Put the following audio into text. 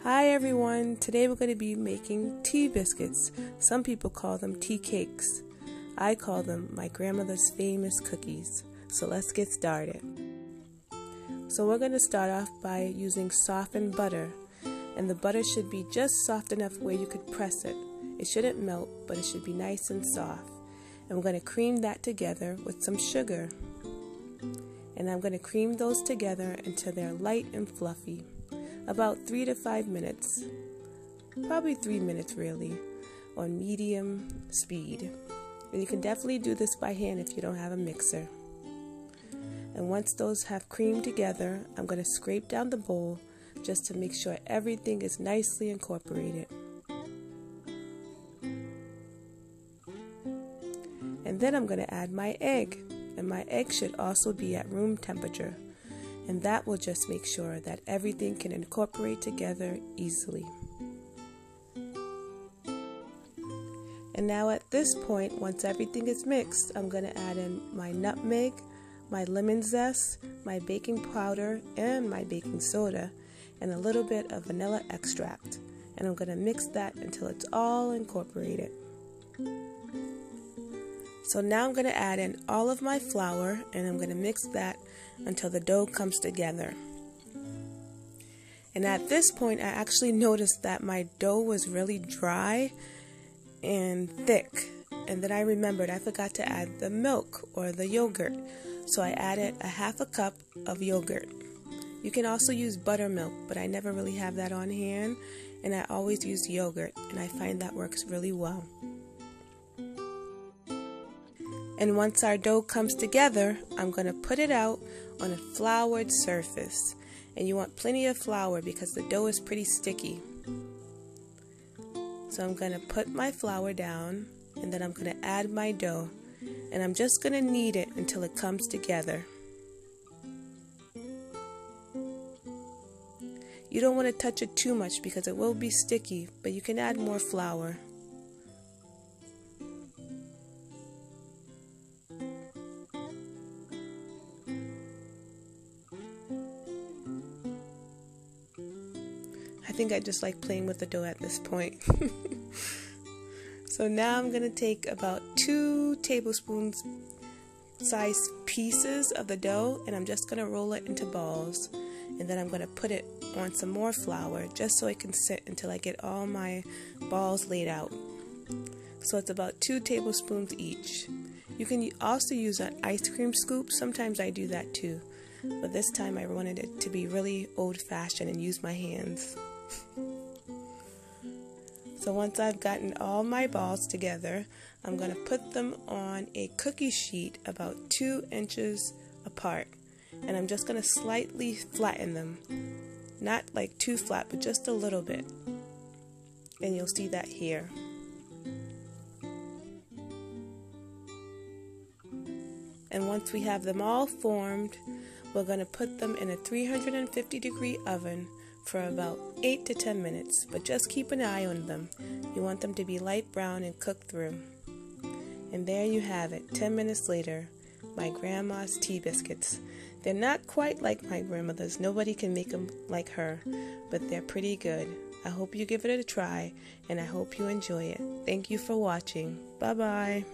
Hi everyone, today we're going to be making tea biscuits. Some people call them tea cakes. I call them my grandmother's famous cookies. So let's get started. So we're going to start off by using softened butter. And the butter should be just soft enough where you could press it. It shouldn't melt, but it should be nice and soft. And we're going to cream that together with some sugar. And I'm going to cream those together until they're light and fluffy. About 3 to 5 minutes, probably 3 minutes really, on medium speed. And you can definitely do this by hand if you don't have a mixer. And once those have creamed together, I'm going to scrape down the bowl just to make sure everything is nicely incorporated. And then I'm going to add my egg, and my egg should also be at room temperature. And that will just make sure that everything can incorporate together easily. And now at this point, once everything is mixed, I'm going to add in my nutmeg, my lemon zest, my baking powder, and my baking soda, and a little bit of vanilla extract. And I'm going to mix that until it's all incorporated. So now I'm going to add in all of my flour, and I'm going to mix that until the dough comes together. And at this point, I actually noticed that my dough was really dry and thick. And then I remembered I forgot to add the milk or the yogurt. So I added a half a cup of yogurt. You can also use buttermilk, but I never really have that on hand. And I always use yogurt, and I find that works really well. And once our dough comes together, I'm going to put it out on a floured surface. And you want plenty of flour because the dough is pretty sticky. So I'm going to put my flour down, and then I'm going to add my dough. And I'm just going to knead it until it comes together. You don't want to touch it too much because it will be sticky, but you can add more flour. I think I just like playing with the dough at this point. So now I'm going to take about 2 tablespoons sized pieces of the dough, and I'm just going to roll it into balls. And then I'm going to put it on some more flour just so it can sit until I get all my balls laid out. So it's about 2 tablespoons each. You can also use an ice cream scoop. Sometimes I do that too. But this time I wanted it to be really old-fashioned and use my hands. So once I've gotten all my balls together, I'm going to put them on a cookie sheet about 2 inches apart. And I'm just going to slightly flatten them. Not like too flat, but just a little bit. And you'll see that here. And once we have them all formed, we're going to put them in a 350-degree oven for about 8 to 10 minutes, but just keep an eye on them. You want them to be light brown and cooked through. And there you have it, 10 minutes later, my grandma's tea biscuits. They're not quite like my grandmother's. Nobody can make them like her, but they're pretty good. I hope you give it a try, and I hope you enjoy it. Thank you for watching. Bye-bye.